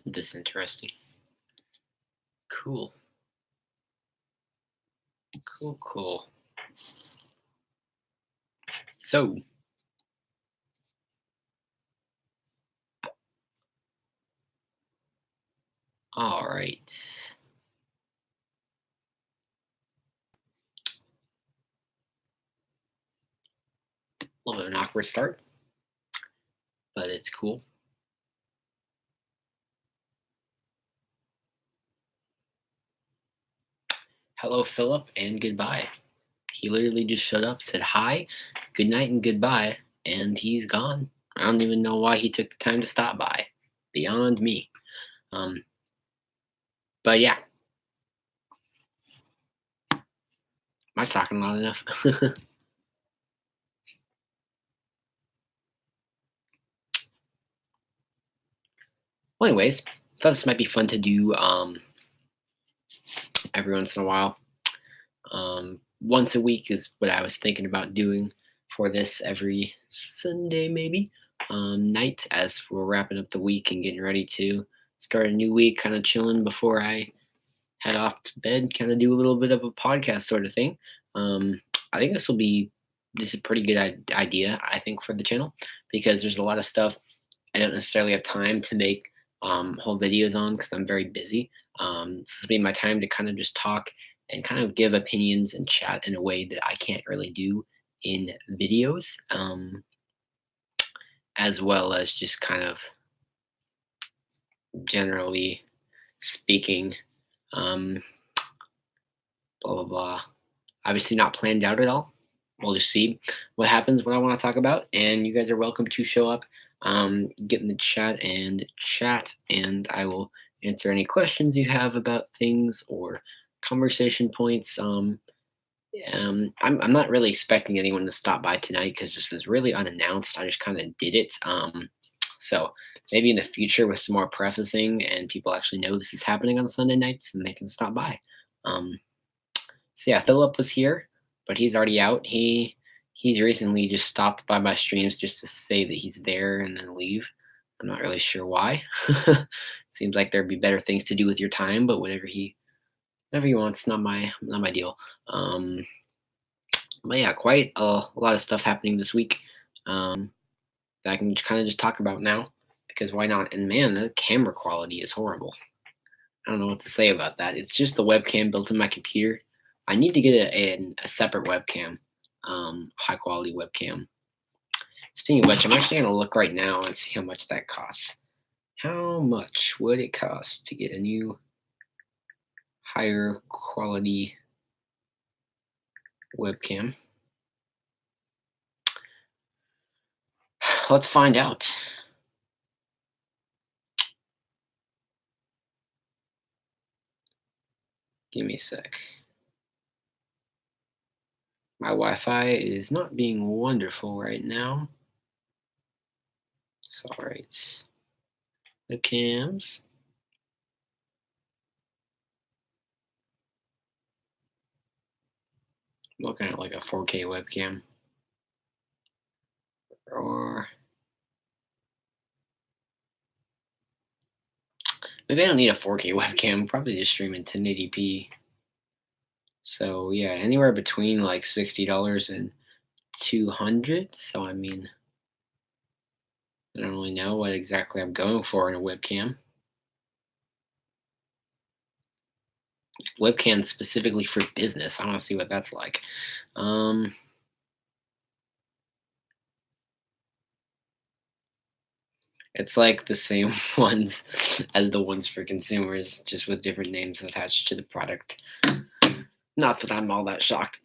This interesting. Cool. Cool. So, all right. A little bit of an awkward start, but it's cool. Hello, Philip, and goodbye. He literally just showed up, said hi, good night, and goodbye, and he's gone. I don't even know why he took the time to stop by. Beyond me. Um, but yeah, am I talking loud enough? Well, anyways, thought this might be fun to do every once in a while. Once a week is what I was thinking about doing for this every Sunday, maybe night, as we're wrapping up the week and getting ready to start a new week, kind of chilling before I head off to bed, kind of do a little bit of a podcast sort of thing. I think this is a pretty good idea, I think, for the channel because there's a lot of stuff I don't necessarily have time to make whole videos on because I'm very busy. This will be my time to kind of just talk and kind of give opinions and chat in a way that I can't really do in videos, as well as just kind of generally speaking. Um, blah blah blah. Obviously, not planned out at all. We'll just see what happens, what I want to talk about, and you guys are welcome to show up, get in the chat, and I will answer any questions you have about things or conversation points. I'm not really expecting anyone to stop by tonight because this is really unannounced. I just kind of did it. So maybe in the future with some more prefacing and people actually know this is happening on Sunday nights and they can stop by. Um, so yeah, Philip was here, but he's already out. He's recently just stopped by my streams just to say that he's there and then leave. I'm not really sure why. Seems like there'd be better things to do with your time, but whatever he wants, not my deal. But yeah, quite a lot of stuff happening this week that I can kind of just talk about now because why not? And man, the camera quality is horrible. I don't know what to say about that. It's just the webcam built in my computer. I need to get a separate webcam, high quality webcam. Speaking of which, I'm actually going to look right now and see how much that costs. How much would it cost to get a new higher quality webcam? Let's find out. Give me a sec. My Wi-Fi is not being wonderful right now. It's all right. Webcams. I'm looking at like a 4K webcam. Or maybe I don't need a 4K webcam. Probably just stream in 1080p. So yeah, anywhere between like $60 and $200. So I mean, I don't really know what exactly I'm going for in a webcam. Webcam specifically for business. I want to see what that's like. It's like the same ones as the ones for consumers, just with different names attached to the product. Not that I'm all that shocked.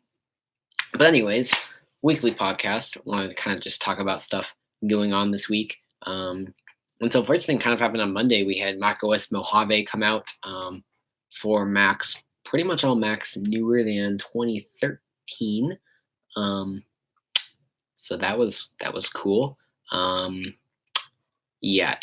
But anyways, weekly podcast. Wanted to kind of just talk about stuff going on this week. And so first thing kind of happened on Monday. We had macOS Mojave come out for Macs, pretty much all Macs newer than 2013. So that was cool. Yeah,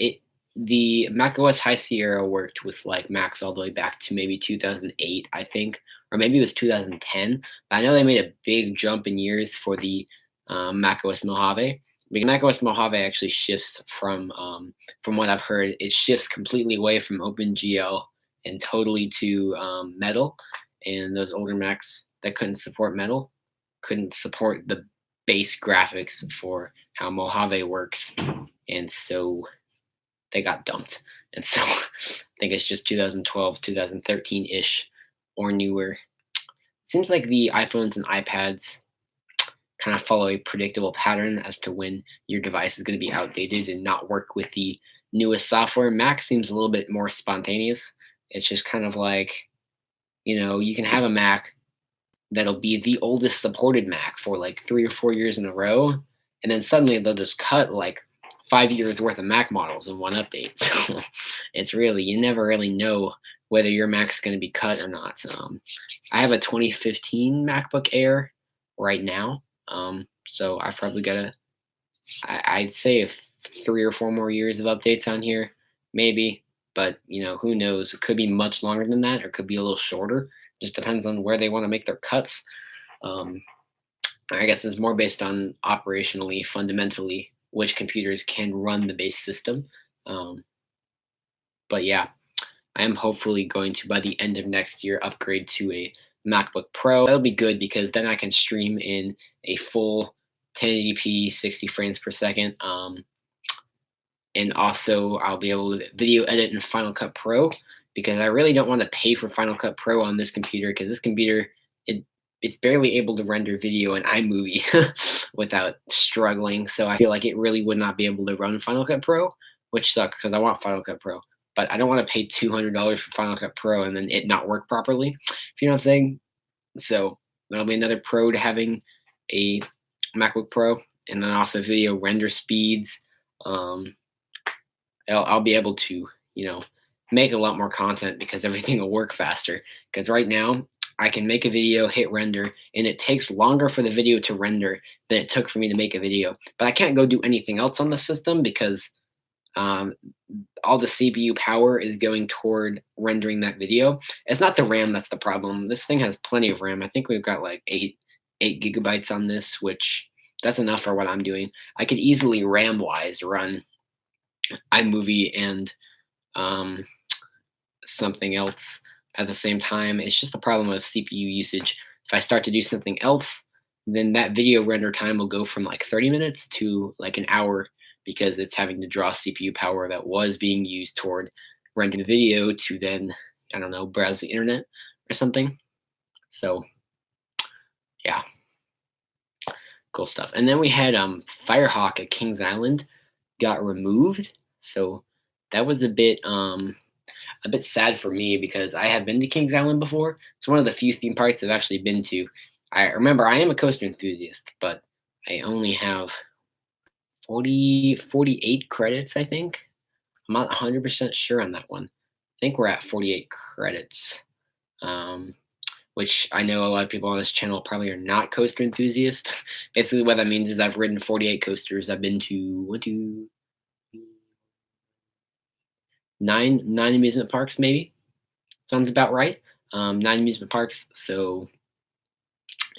the macOS High Sierra worked with like Macs all the way back to maybe 2008, I think, or maybe it was 2010. But I know they made a big jump in years for the macOS Mojave, because macOS Mojave actually shifts from what I've heard, it shifts completely away from OpenGL and totally to Metal. And those older Macs that couldn't support Metal couldn't support the base graphics for how Mojave works, and so they got dumped. And so I think it's just 2012, 2013 ish or newer. Seems like the iPhones and iPads kind of follow a predictable pattern as to when your device is going to be outdated and not work with the newest software. Mac seems a little bit more spontaneous. It's just kind of like, you can have a Mac that'll be the oldest supported Mac for like 3 or 4 years in a row, and then suddenly they'll just cut like 5 years worth of Mac models in one update. So it's really, you never really know whether your Mac's going to be cut or not. I have a 2015 MacBook Air right now, so I've probably got I'd say if 3 or 4 more years of updates on here, maybe. But who knows? It could be much longer than that, or it could be a little shorter. Just depends on where they want to make their cuts. Um, I guess it's more based on operationally, fundamentally, which computers can run the base system. Um, but yeah, I am hopefully going to, by the end of next year, upgrade to a MacBook Pro. That'll be good because then I can stream in a full 1080p 60 frames per second. And also I'll be able to video edit in Final Cut Pro, because I really don't want to pay for Final Cut Pro on this computer, because this computer, it's barely able to render video in iMovie without struggling. So I feel like it really would not be able to run Final Cut Pro, which sucks because I want Final Cut Pro. But I don't want to pay $200 for Final Cut Pro and then it not work properly. If you know what I'm saying? So that'll be another pro to having a MacBook Pro, and then also video render speeds. I'll be able to, make a lot more content because everything will work faster. Because right now, I can make a video, hit render, and it takes longer for the video to render than it took for me to make a video. But I can't go do anything else on the system because all the CPU power is going toward rendering that video. It's not the RAM that's the problem. This thing has plenty of RAM. I think we've got like eight gigabytes on this, which that's enough for what I'm doing. I could easily RAM-wise run iMovie and something else at the same time. It's just a problem of CPU usage. If I start to do something else, then that video render time will go from like 30 minutes to like an hour, because it's having to draw CPU power that was being used toward rendering the video to then, I don't know, browse the internet or something. So yeah, cool stuff. And then we had Firehawk at Kings Island got removed. So that was a bit sad for me, because I have been to Kings Island before. It's one of the few theme parks I've actually been to. I remember I am a coaster enthusiast, but I only have 48 credits, I think. I'm not 100% sure on that one. I think we're at 48 credits, which I know a lot of people on this channel probably are not coaster enthusiasts. Basically, what that means is I've ridden 48 coasters. I've been to nine amusement parks, maybe. Sounds about right. 9 amusement parks. So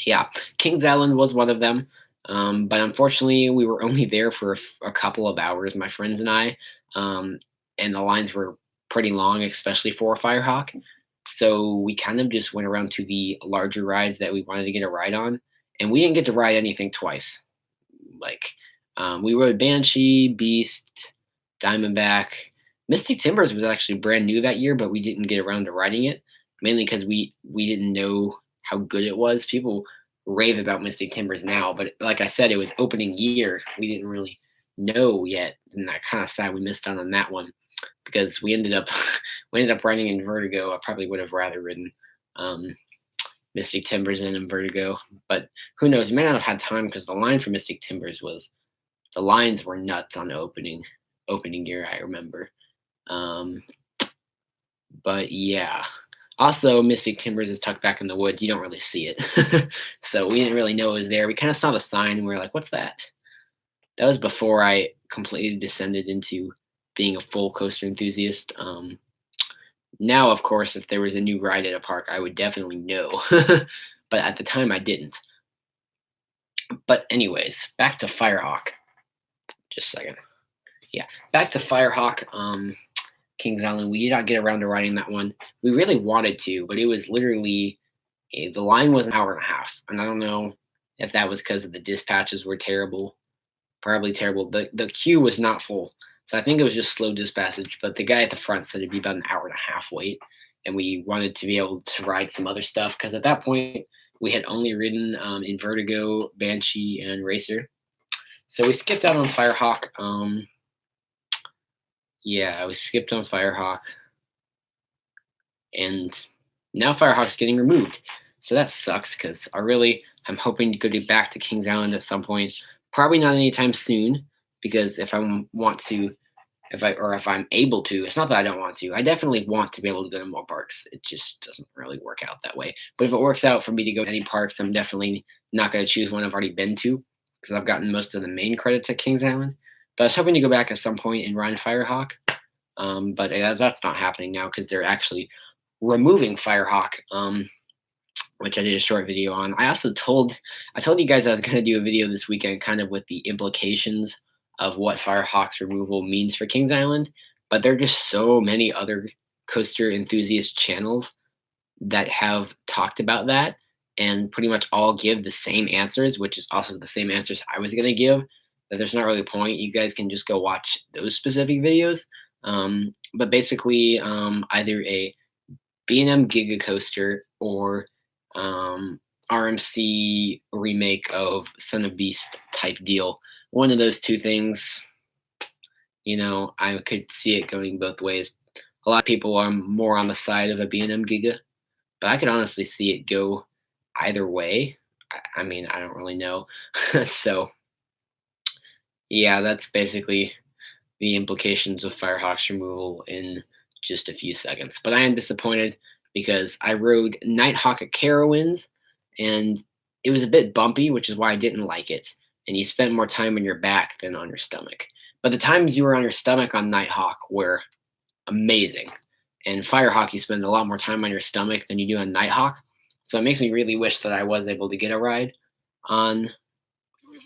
yeah, Kings Island was one of them. But unfortunately, we were only there for a couple of hours, my friends and I, and the lines were pretty long, especially for a Firehawk. So we kind of just went around to the larger rides that we wanted to get a ride on, and we didn't get to ride anything twice. Like we rode Banshee, Beast, Diamondback. Mystic Timbers was actually brand new that year, but we didn't get around to riding it, mainly because we didn't know how good it was. People rave about Mystic Timbers now, but like I said, it was opening year. We didn't really know yet, and I kind of sad we missed out on that one, because we ended up riding in Vertigo. I probably would have rather ridden Mystic Timbers and in Vertigo, but who knows? We may not have had time, because the line for Mystic Timbers the lines were nuts on the opening year. I remember. But yeah. Also, Mystic Timbers is tucked back in the woods. You don't really see it. So we didn't really know it was there. We kind of saw the sign and we were like, what's that? That was before I completely descended into being a full coaster enthusiast. Now, of course, if there was a new ride at a park, I would definitely know. But at the time, I didn't. But anyways, back to Firehawk. Just a second. Yeah, back to Firehawk. Kings Island. We did not get around to riding that one. We really wanted to, but it was literally the line was an hour and a half, and I don't know if that was because of the dispatches were terrible, probably terrible. The queue was not full, so I think it was just slow dispatchage. But the guy at the front said it'd be about an hour and a half wait, and we wanted to be able to ride some other stuff because at that point we had only ridden in Vertigo, Banshee, and Racer. So we skipped out on Firehawk. Yeah, we skipped on Firehawk, and now Firehawk's getting removed. So that sucks because I'm hoping to go back to Kings Island at some point. Probably not anytime soon because if I want to, if I'm able to, it's not that I don't want to. I definitely want to be able to go to more parks. It just doesn't really work out that way. But if it works out for me to go to any parks, I'm definitely not going to choose one I've already been to because I've gotten most of the main credits at Kings Island. But I was hoping to go back at some point and ride Firehawk. But that's not happening now because they're actually removing Firehawk, which I did a short video on. I told you guys I was going to do a video this weekend, kind of with the implications of what Firehawk's removal means for Kings Island. But there are just so many other coaster enthusiast channels that have talked about that and pretty much all give the same answers, which is also the same answers I was going to give. That there's not really a point. You guys can just go watch those specific videos. But basically, either a B&M Giga Coaster or RMC remake of Son of Beast type deal. One of those two things, I could see it going both ways. A lot of people are more on the side of a B&M Giga, but I could honestly see it go either way. I mean, I don't really know. So, yeah, that's basically the implications of Firehawk's removal in just a few seconds. But I am disappointed because I rode Nighthawk at Carowinds and it was a bit bumpy, which is why I didn't like it. And you spent more time on your back than on your stomach. But the times you were on your stomach on Nighthawk were amazing. And Firehawk, you spend a lot more time on your stomach than you do on Nighthawk. So it makes me really wish that I was able to get a ride on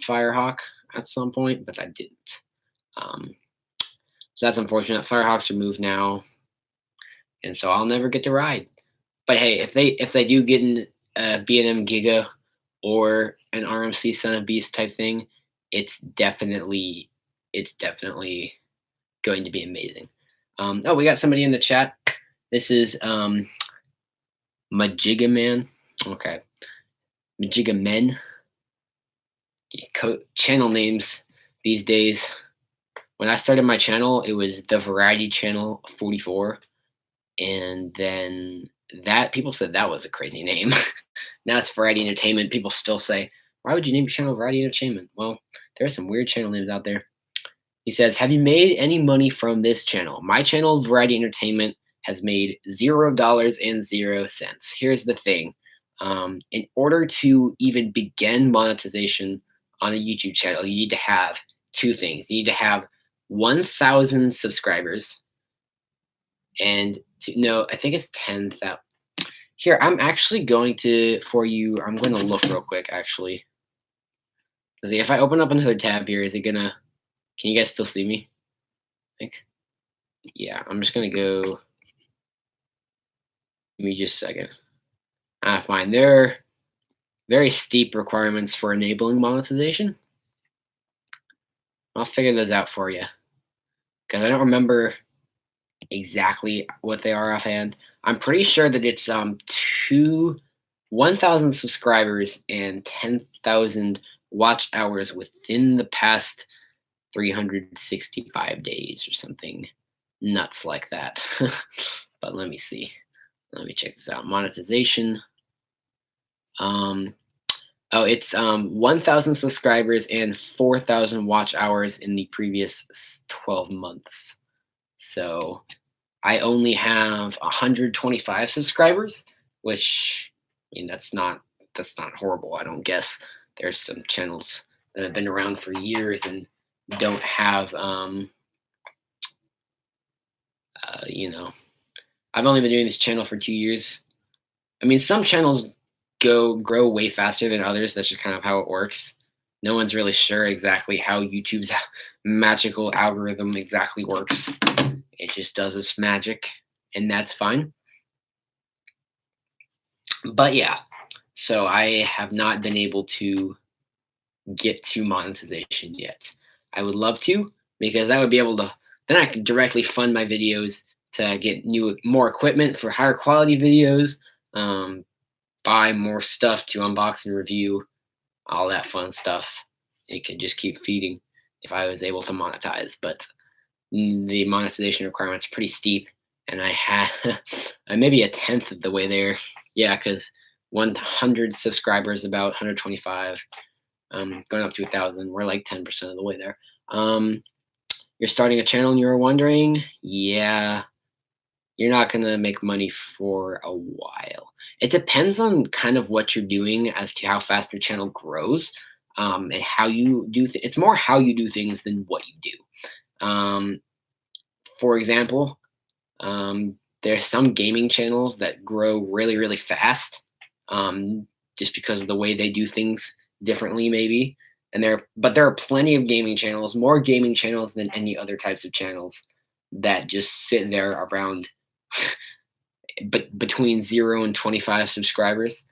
Firehawk at some point, but I didn't. So that's unfortunate. Firehawk's removed now, and so I'll never get to ride. But hey, if they do get in a B&M Giga or an RMC Son of Beast type thing, it's definitely going to be amazing. Oh, we got somebody in the chat. This is Majiga Man. Okay, Majiga Men. Channel names these days. When I started my channel, it was the Variety Channel 44, and then that people said that was a crazy name. Now it's Variety Entertainment. People still say, "Why would you name your channel Variety Entertainment?" Well, there are some weird channel names out there. He says, "Have you made any money from this channel? My channel, Variety Entertainment, has made $0.00. Here's the thing: in order to even begin monetization on a YouTube channel, you need to have two things. You need to have 1,000 subscribers, and no, I think it's 10,000. Here, I'm actually going to I'm going to look real quick. Actually, if I open up a hood tab here, is it gonna? Can you guys still see me? I think. Yeah, I'm just gonna go. Give me just a second. Fine. There are very steep requirements for enabling monetization. I'll figure those out for you because I don't remember exactly what they are offhand. I'm pretty sure that it's 1,000 subscribers and 10,000 watch hours within the past 365 days or something nuts like that. But let me see. Let me check this out. Monetization. It's 1,000 subscribers and 4,000 watch hours in the previous 12 months. So I only have 125 subscribers, which I mean that's not horrible. I don't guess. There's some channels that have been around for years and don't have I've only been doing this channel for 2 years. I mean, some channels grow way faster than others. That's just kind of how it works. No one's really sure exactly how YouTube's magical algorithm exactly works. It just does its magic, and that's fine. But yeah, so I have not been able to get to monetization yet. I would love to, because I would be able to, then I could directly fund my videos to get more equipment for higher quality videos, um, buy more stuff to unbox and review, all that fun stuff. It could just keep feeding if I was able to monetize. But the monetization requirements are pretty steep, and I had I'm maybe a tenth of the way there. Yeah, because 100 subscribers, about 125, going up to 1,000. We're like 10% of the way there. You're starting a channel and you were wondering, yeah, you're not gonna make money for a while. It depends on kind of what you're doing as to how fast your channel grows, and how you do. It's more how you do things than what you do. For example, there's some gaming channels that grow really, really fast, just because of the way they do things differently, maybe. But there are plenty of gaming channels, more gaming channels than any other types of channels, that just sit there around, but between 0 and 25 subscribers,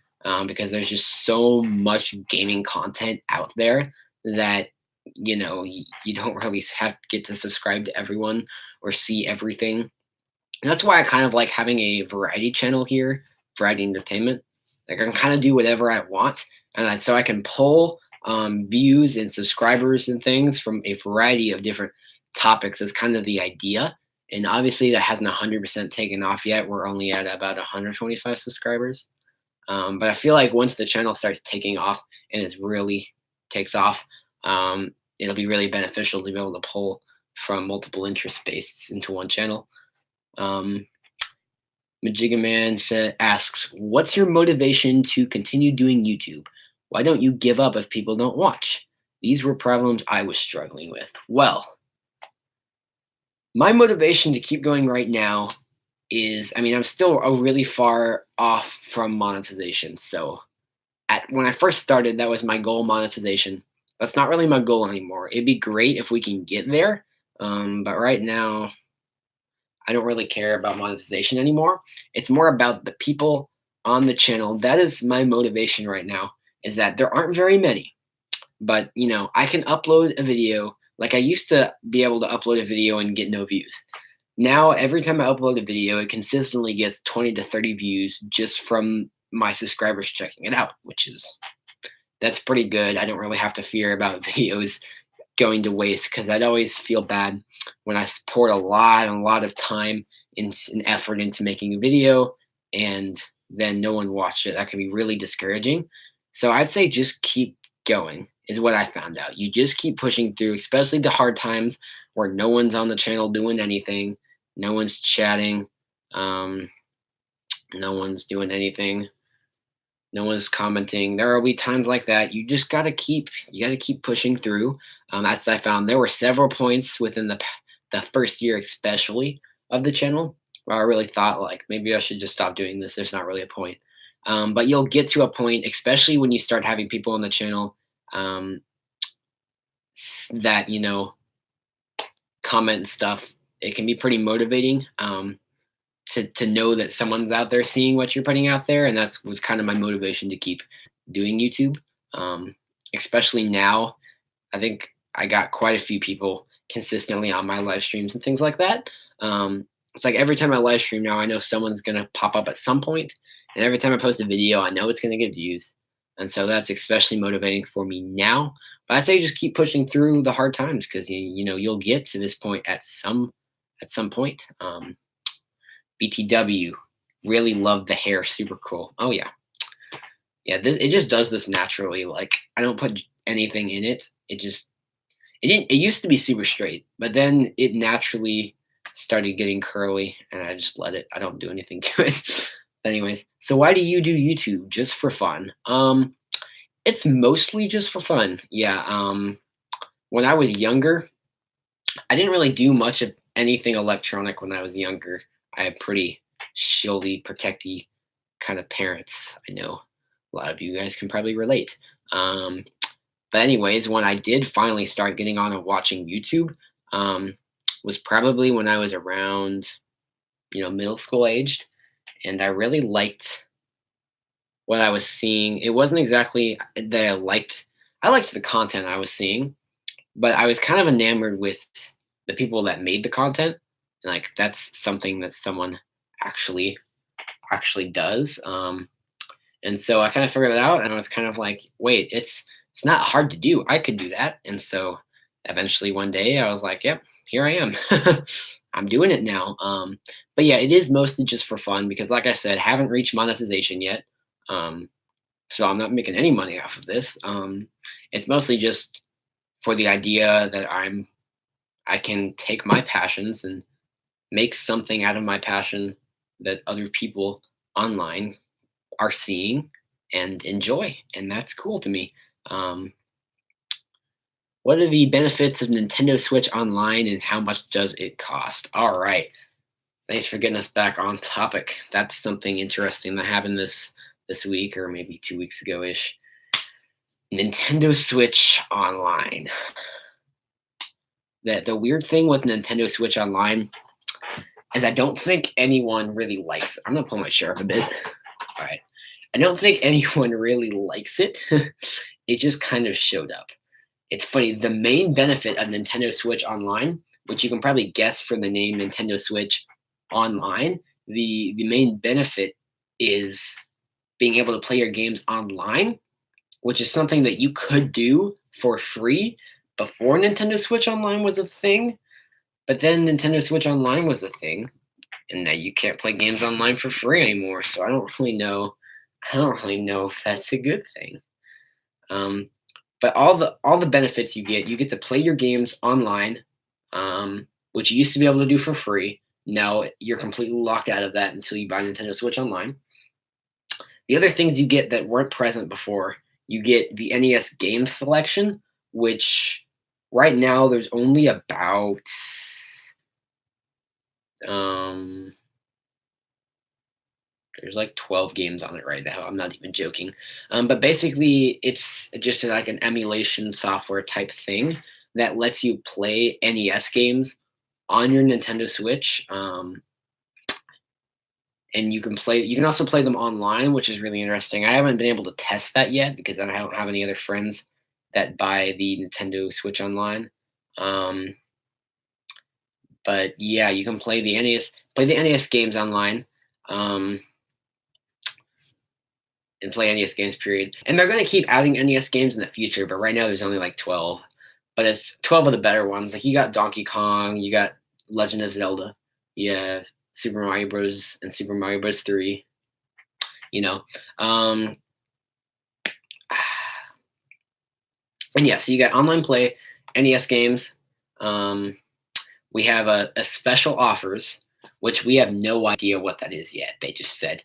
because there's just so much gaming content out there that you don't really have get to subscribe to everyone or see everything. And that's why I kind of like having a variety channel here, variety entertainment. Like I can kind of do whatever I want, and so I can pull views and subscribers and things from a variety of different topics. Is kind of the idea. And obviously, that hasn't 100% taken off yet. We're only at about 125 subscribers. But I feel like once the channel starts taking off and it really takes off, it'll be really beneficial to be able to pull from multiple interest bases into one channel. Um, Majigaman asks, "What's your motivation to continue doing YouTube? Why don't you give up if people don't watch? These were problems I was struggling with." Well, my motivation to keep going right now is, I mean, I'm still a really far off from monetization. So, when I first started, that was my goal, monetization. That's not really my goal anymore. It'd be great if we can get there, but right now, I don't really care about monetization anymore. It's more about the people on the channel. That is my motivation right now, is that there aren't very many, but I can upload a video. Like I used to be able to upload a video and get no views. Now every time I upload a video, it consistently gets 20 to 30 views just from my subscribers checking it out, that's pretty good. I don't really have to fear about videos going to waste, because I'd always feel bad when I poured a lot of time and effort into making a video, and then no one watched it. That can be really discouraging. So I'd say just keep going is what I found out. You just keep pushing through, especially the hard times where no one's on the channel doing anything, no one's chatting, um, no one's doing anything, no one's commenting. There will be times like that. You got to keep pushing through. As I found, there were several points within the first year, especially of the channel, where I really thought like maybe I should just stop doing this. There's not really a point. But you'll get to a point, especially when you start having people on the channel, um, that comment and stuff. It can be pretty motivating. To know that someone's out there seeing what you're putting out there, and that was kind of my motivation to keep doing YouTube. Um, Especially now, I think I got quite a few people consistently on my live streams and things like that. It's like every time I live stream now, I know someone's gonna pop up at some point, and every time I post a video, I know it's gonna get views, and so that's especially motivating for me now. But I say just keep pushing through the hard times, because you'll get to this point at some point. BTW, really love the hair, super cool. Oh yeah, yeah. It just does this naturally. Like I don't put anything in it. It used to be super straight, but then it naturally started getting curly, and I just let it. I don't do anything to it. Anyways, so why do you do YouTube? Just for fun? It's mostly just for fun. Yeah. When I was younger, I didn't really do much of anything electronic when I was younger. I had pretty shieldy, protecty kind of parents. I know a lot of you guys can probably relate. Um, But anyways, when I did finally start getting on and watching YouTube, um, was probably when I was around, middle school aged, and I really liked what I was seeing. It wasn't exactly that I liked the content I was seeing, but I was kind of enamored with the people that made the content. And like that's something that someone actually actually does. And so I kind of figured it out, and I was kind of like, wait, it's not hard to do. I could do that. And so eventually one day I was like, yep, here I am. I'm doing it now. But yeah, it is mostly just for fun because, like I said, haven't reached monetization yet. Um, so I'm not making any money off of this. It's mostly just for the idea that I can take my passions and make something out of my passion that other people online are seeing and enjoy, and that's cool to me. Um, what are the benefits of Nintendo Switch Online, and how much does it cost? All right, thanks for getting us back on topic. That's something interesting that happened this week, or maybe 2 weeks ago ish. Nintendo Switch Online. The weird thing with Nintendo Switch Online is I don't think anyone really likes it. I'm gonna pull my chair up a bit. All right. I don't think anyone really likes it. It just kind of showed up. It's funny. The main benefit of Nintendo Switch Online, which you can probably guess from the name Nintendo Switch Online, the main benefit is being able to play your games online, which is something that you could do for free before Nintendo Switch Online was a thing. But then Nintendo Switch Online was a thing, and now you can't play games online for free anymore. So I don't really know. I don't really know if that's a good thing. Um, but all the benefits you get to play your games online, which you used to be able to do for free. Now you're completely locked out of that until you buy Nintendo Switch Online. The other things you get that weren't present before, you get the NES game selection, which right now there's only about um, there's like 12 games on it right now. I'm not even joking. But basically, it's just like an emulation software type thing that lets you play NES games on your Nintendo Switch. And you can also play them online, which is really interesting. I haven't been able to test that yet because I don't have any other friends that buy the Nintendo Switch Online. Um, but yeah, you can play the NES games online. Um, and play NES games, period. And they're going to keep adding NES games in the future, but right now there's only like 12. But it's 12 of the better ones. Like you got Donkey Kong, you got Legend of Zelda, you have Super Mario Bros. And Super Mario Bros. 3, you know. Um, and yeah, so you got online play, NES games. We have a special offers, which we have no idea what that is yet. They just said,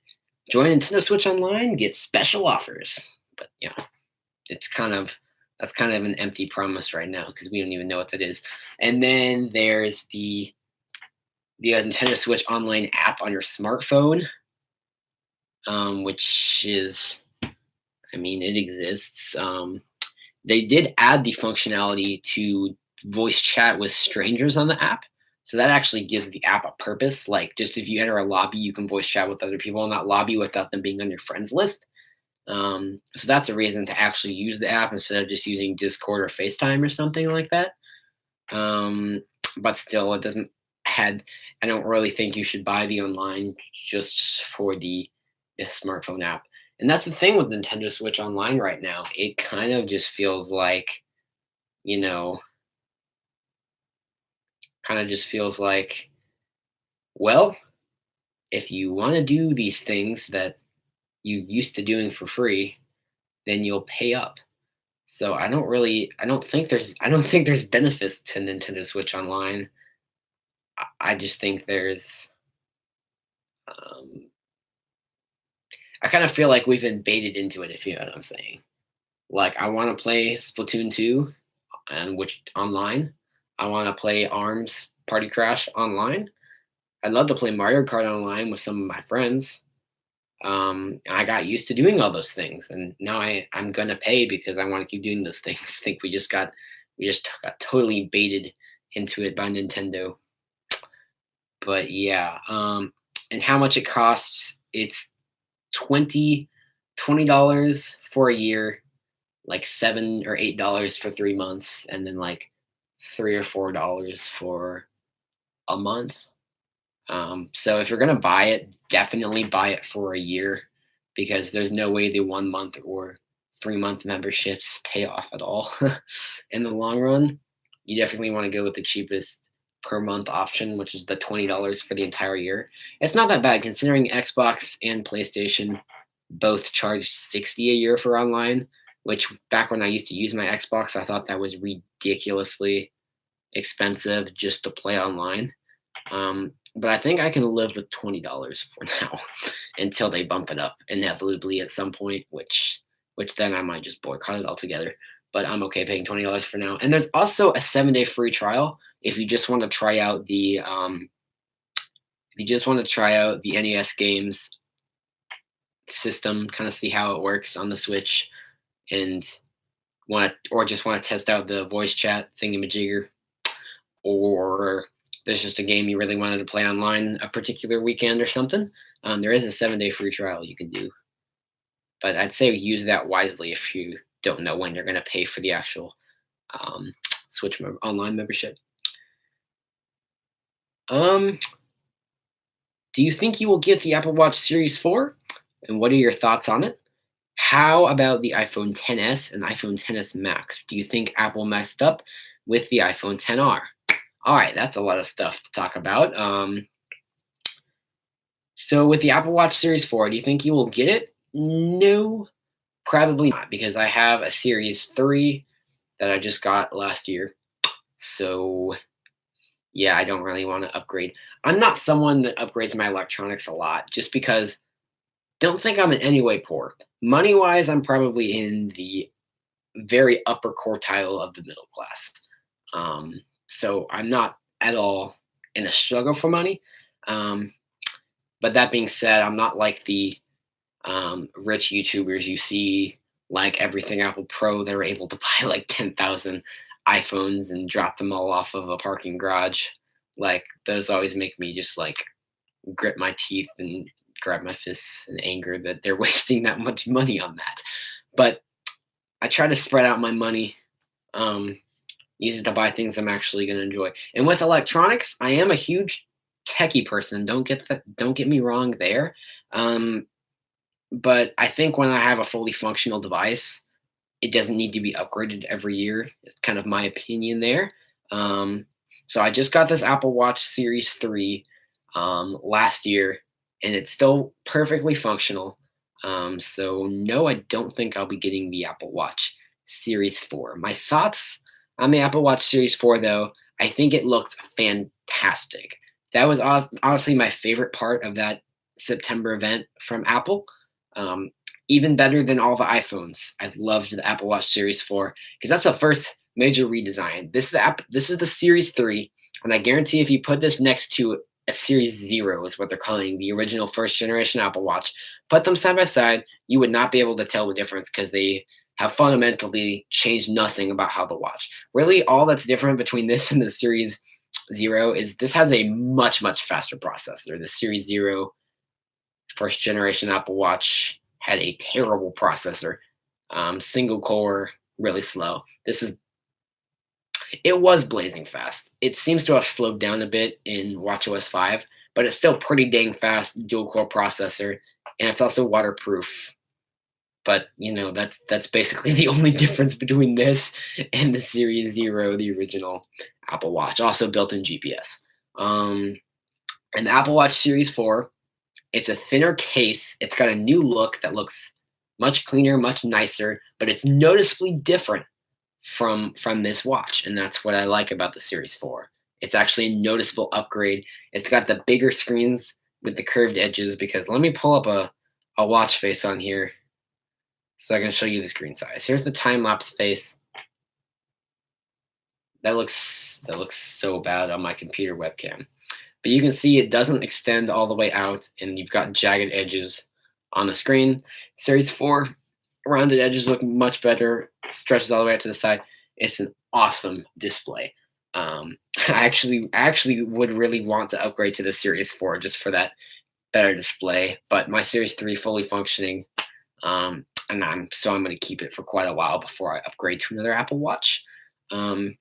join Nintendo Switch Online, get special offers. But it's that's kind of an empty promise right now because we don't even know what that is. And then there's the Nintendo Switch Online app on your smartphone, which is, I mean, it exists. They did add the functionality to voice chat with strangers on the app. So that actually gives the app a purpose. Like just if you enter a lobby, you can voice chat with other people in that lobby without them being on your friends list. So that's a reason to actually use the app instead of just using Discord or FaceTime or something like that. But still, it doesn't had. I don't really think you should buy the online just for the smartphone app. And that's the thing with Nintendo Switch Online right now. It kind of just feels like, you know, kind of just feels like, well, if you want to do these things that you used to doing for free, then you'll pay up. So I don't think there's benefits to Nintendo Switch Online. I just think um, I kind of feel like we've been baited into it, if you know what I'm saying. Like I want to play Splatoon 2 and which online. I want to play Arms Party Crash online. I'd love to play Mario Kart online with some of my friends. I got used to doing all those things, and now I'm gonna pay because I want to keep doing those things. I think we just got totally baited into it by Nintendo. But yeah, and how much it costs? It's twenty $20 for a year, like $7 or $8 for 3 months, and then like $3 or $4 for a month. So if you're gonna buy it, definitely buy it for a year because there's no way the 1 month or 3 month memberships pay off at all in the long run. You definitely want to go with the cheapest per month option, which is the $20 for the entire year. It's not that bad considering Xbox and PlayStation both charge 60 a year for online, which back when I used to use my Xbox, I thought that was ridiculously expensive just to play online. But I think I can live with $20 for now until they bump it up inevitably at some point, which then I might just boycott it altogether. But I'm okay paying $20 for now. And there's also a 7-day free trial if you just want to try out the NES games system, kind of see how it works on the Switch, and just want to test out the voice chat thingamajigger, or there's just a game you really wanted to play online a particular weekend or something, there is a 7-day free trial you can do. But I'd say use that wisely if you don't know when you're going to pay for the actual um, Switch online membership. Um, do you think you will get the Apple Watch Series 4? And what are your thoughts on it? How about the iPhone XS and iPhone XS Max? Do you think Apple messed up with the iPhone XR? All right, that's a lot of stuff to talk about. So with the Apple Watch Series 4, do you think you will get it? No, probably not, because I have a Series 3 that I just got last year. So yeah, I don't really want to upgrade. I'm not someone that upgrades my electronics a lot just because don't think I'm in any way poor. Money wise, I'm probably in the very upper quartile of the middle class. So I'm not at all in a struggle for money. Um, but that being said, I'm not like the rich YouTubers you see, like Everything Apple Pro. They're able to buy like 10,000 iPhones and drop them all off of a parking garage. Like those always make me just like grit my teeth and grab my fists in anger that they're wasting that much money on that. But I try to spread out my money, um, use it to buy things I'm actually going to enjoy. And with electronics, I am a huge techie person. Don't get me wrong there. Um, but I think when I have a fully functional device, it doesn't need to be upgraded every year. It's kind of my opinion there. Um, so I just got this Apple Watch Series 3 last year, and it's still perfectly functional. So no, I don't think I'll be getting the Apple Watch Series 4. My thoughts on the Apple Watch Series 4, though, I think it looks fantastic. That was honestly my favorite part of that September event from Apple. Um, Even better than all the iPhones. I loved the Apple Watch Series 4 because that's the first major redesign. This is the Series 3, and I guarantee if you put this next to a Series 0 is what they're calling the original first generation Apple Watch, put them side by side, you would not be able to tell the difference because they have fundamentally changed nothing about how the watch. Really, all that's different between this and the Series 0 is this has a much, much faster processor. The Series 0 first generation Apple Watch had a terrible processor, single core, really slow. It was blazing fast. It seems to have slowed down a bit in WatchOS 5, but it's still pretty dang fast, dual core processor, and it's also waterproof. But that's basically the only difference between this and the Series Zero, the original Apple Watch, also built in GPS. And the Apple Watch Series 4, it's a thinner case. It's got a new look that looks much cleaner, much nicer, but it's noticeably different from this watch, and that's what I like about the Series 4. It's actually a noticeable upgrade. It's got the bigger screens with the curved edges because let me pull up a watch face on here so I can show you the screen size. Here's the time lapse face. That looks so bad on my computer webcam. But you can see it doesn't extend all the way out, and you've got jagged edges on the screen. Series 4, rounded edges look much better, stretches all the way out to the side. It's an awesome display. I actually would really want to upgrade to the Series 4 just for that better display. But my Series 3 fully functioning, and I'm going to keep it for quite a while before I upgrade to another Apple Watch. Um,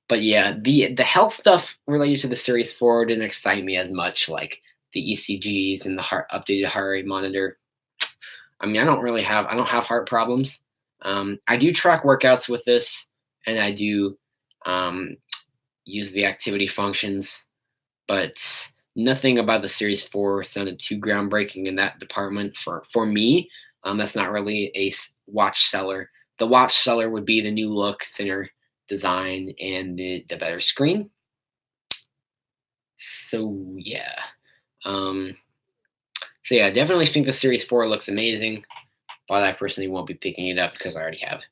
but yeah, the health stuff related to the Series 4 didn't excite me as much, like the ECGs and the updated heart rate monitor. I mean, I don't have heart problems. I do track workouts with this, and I do um, use the activity functions, but nothing about the Series 4 sounded too groundbreaking in that department for me. That's not really a watch seller. The watch seller would be the new look, thinner design, and the better screen. So yeah, um, so yeah, I definitely think the Series 4 looks amazing, but I personally won't be picking it up because I already have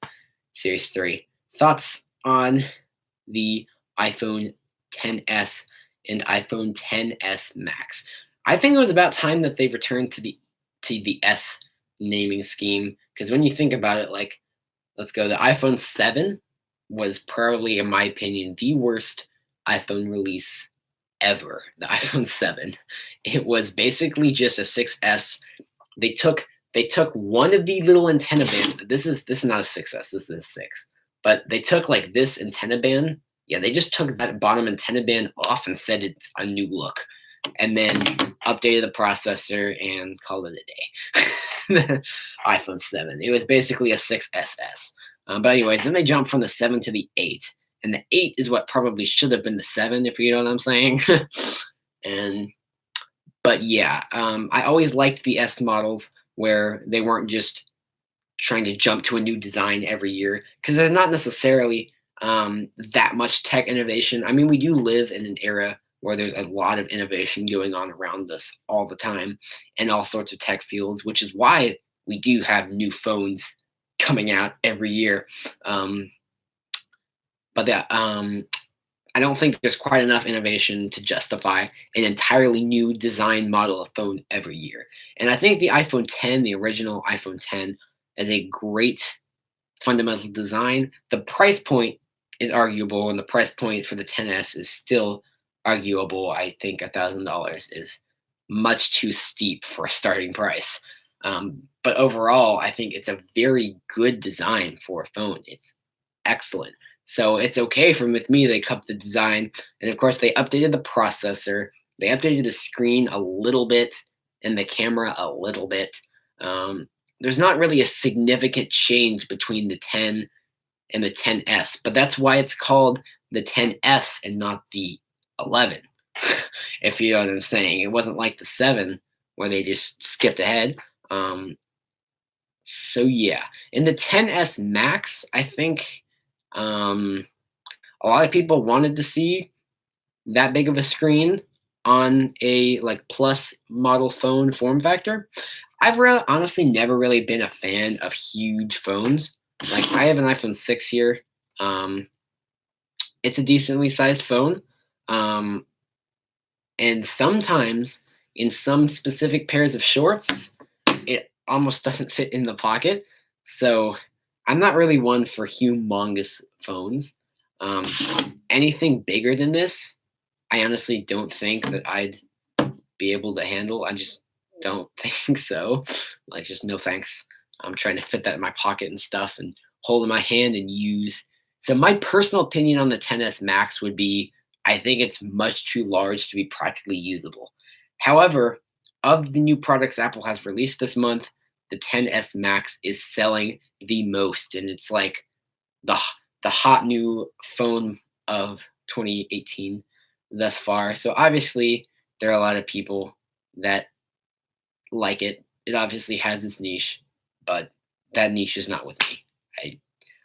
Series 3. Thoughts on the iPhone 10s and iPhone 10s Max? I think it was about time that they returned to the S naming scheme, because when you think about it, like, let's go, the iPhone 7 was probably, in my opinion, the worst iPhone release ever. The iPhone 7. It was basically just a 6S. They took they took one of the little antenna band. This is not a 6S. This is a 6. But they took like this antenna band. Yeah, they just took that bottom antenna band off and said it's a new look, and then updated the processor and called it a day. iPhone 7. It was basically a 6SS. But anyways, then they jumped from the 7 to the 8, and the 8 is what probably should have been the 7, if you know what I'm saying. and but yeah, I always liked the S models where they weren't just trying to jump to a new design every year, because there's not necessarily that much tech innovation. I mean, we do live in an era where there's a lot of innovation going on around us all the time in all sorts of tech fields, which is why we do have new phones coming out every year. Um, but that I don't think there's quite enough innovation to justify an entirely new design model of phone every year. And I think the iPhone 10, the original iPhone 10, is a great fundamental design. The price point is arguable, and the price point for the 10s is still arguable. I think $1,000 is much too steep for a starting price. But overall, I think it's a very good design for a phone. It's excellent. So it's okay from with me. They kept the design, and of course, they updated the processor. They updated the screen a little bit, and the camera a little bit. There's not really a significant change between the 10 and the 10s, but that's why it's called the 10s and not the 11. If you know what I'm saying, it wasn't like the 7 where they just skipped ahead. Um, so yeah, in the 10s Max, I think um, a lot of people wanted to see that big of a screen on a like plus model phone form factor. Honestly never really been a fan of huge phones. Like, I have an iPhone 6 here. Um, it's a decently sized phone. Um, and sometimes in some specific pairs of shorts, it almost doesn't fit in the pocket. So I'm not really one for humongous phones. Um, Anything bigger than this, I honestly don't think that I'd be able to handle. I just don't think so. Like, just no thanks. I'm trying to fit that in my pocket and stuff and hold in my hand and use. So my personal opinion on the 10s Max would be, I think it's much too large to be practically usable. However, of the new products Apple has released this month, the 10s Max is selling the most, and it's like the the hot new phone of 2018 thus far. So obviously, there are a lot of people that like it. It obviously has its niche, but that niche is not with me.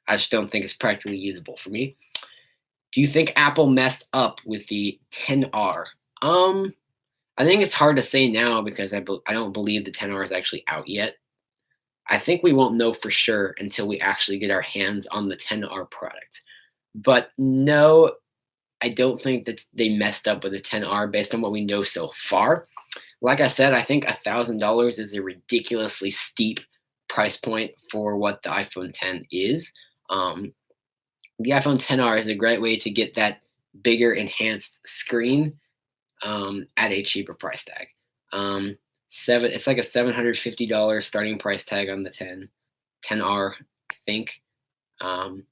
I just don't think it's practically usable for me. Do you think Apple messed up with the 10R? I think it's hard to say now because I don't believe the 10R is actually out yet. I think we won't know for sure until we actually get our hands on the 10R product. But no, I don't think that they messed up with the 10R based on what we know so far. Like I said, I think $1,000 is a ridiculously steep price point for what the iPhone 10 is. Um, the iPhone 10R is a great way to get that bigger enhanced screen at a cheaper price tag. Um, it's like a $750 starting price tag on the 10R, I think. Um,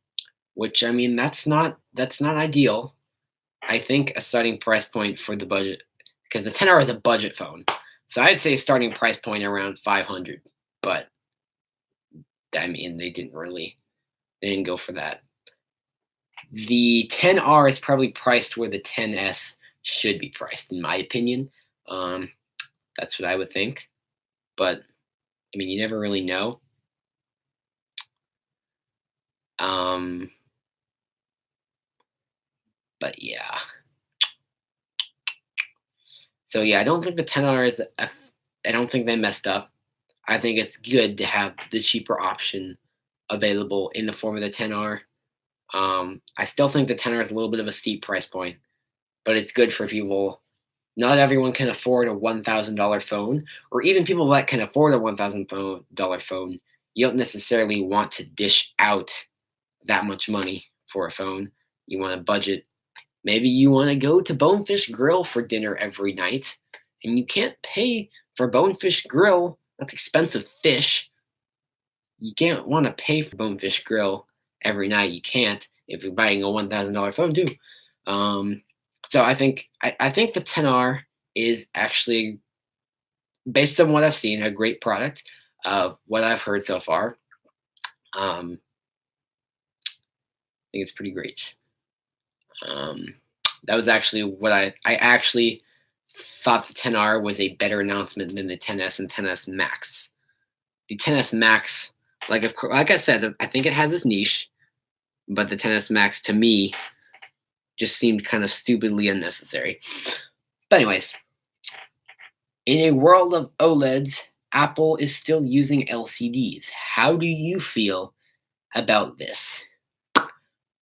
which I mean that's not ideal. I think a starting price point for the budget, because the 10R is a budget phone, so I'd say starting price point around 500. But I mean they didn't go for that. The 10R is probably priced where the 10s should be priced, in my opinion. Um, that's what I would think. But I mean, you never really know. Um, but yeah. So yeah, I don't think the 10R is. I don't think they messed up. I think it's good to have the cheaper option available in the form of the 10R. I still think the 10R is a little bit of a steep price point, but it's good for people. Not everyone can afford a $1,000 phone, or even people that can afford a $1,000 phone. You don't necessarily want to dish out that much money for a phone. You want to budget. Maybe you want to go to Bonefish Grill for dinner every night, and you can't pay for Bonefish Grill. That's expensive fish. You can't want to pay for Bonefish Grill every night. You can't if you're buying a $1,000 phone too. Um, so I think the 10R is actually, based on what I've seen, a great product. What I've heard so far, I think it's pretty great. Um, that was actually what I actually thought the 10R was a better announcement than the 10s and 10s Max. The 10s Max, like I said, I think it has its niche, but the 10s Max to me just seemed kind of stupidly unnecessary. But anyways, in a world of OLEDs, Apple is still using LCDs. How do you feel about this?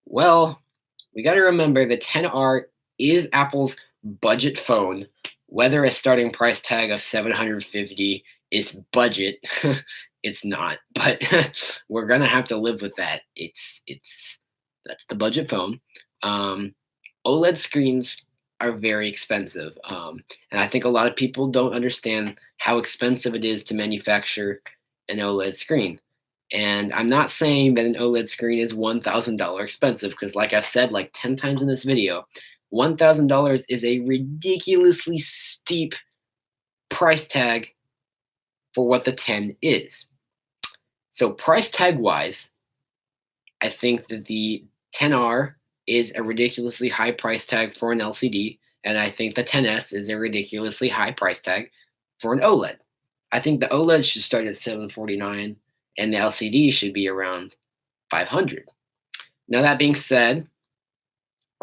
Well, we got to remember the 10R is Apple's budget phone. Whether a starting price tag of 750 is budget, it's not. But we're gonna have to live with that. It's that's the budget phone. Um, OLED screens are very expensive, and I think a lot of people don't understand how expensive it is to manufacture an OLED screen. And I'm not saying that an OLED screen is $1,000 expensive, because, like I've said like 10 times in this video, $1,000 is a ridiculously steep price tag for what the 10 is. So, price tag wise, I think that the 10R is a ridiculously high price tag for an LCD, and I think the 10s is a ridiculously high price tag for an OLED. I think the OLED should start at 749 and the LCD should be around 500. Now that being said,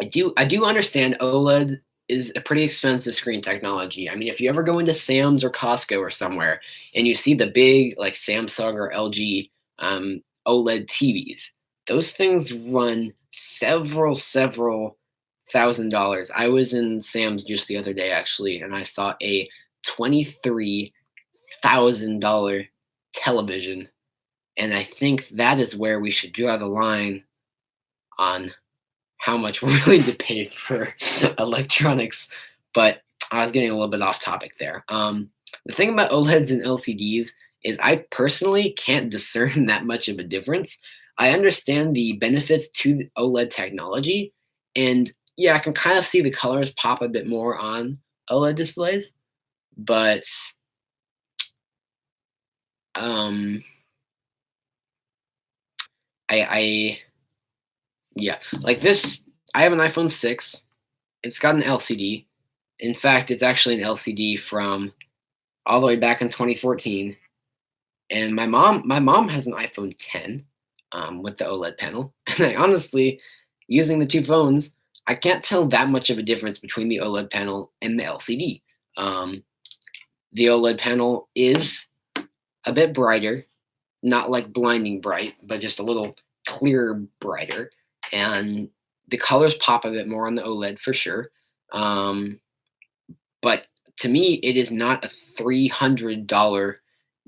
I do understand OLED is a pretty expensive screen technology. I mean, if you ever go into Sam's or Costco or somewhere and you see the big like Samsung or LG OLED TVs, those things run several $1,000s. I was in Sam's just the other day actually, and I saw a $23,000 television, and I think that is where we should draw the line on how much we're willing to pay for electronics. But I was getting a little bit off topic there. The thing about OLEDs and LCDs is I personally can't discern that much of a difference. I understand the benefits to the OLED technology, and yeah, I can kind of see the colors pop a bit more on OLED displays, but um, I yeah, like this. I have an iPhone 6. It's got an LCD. In fact, it's actually an LCD from all the way back in 2014. And my mom has an iPhone 10 with the OLED panel. And I honestly, using the two phones, I can't tell that much of a difference between the OLED panel and the LCD. Um, the OLED panel is a bit brighter, not like blinding bright, but just a little clearer, brighter. And the colors pop a bit more on the OLED for sure. Um, but to me, it is not a $300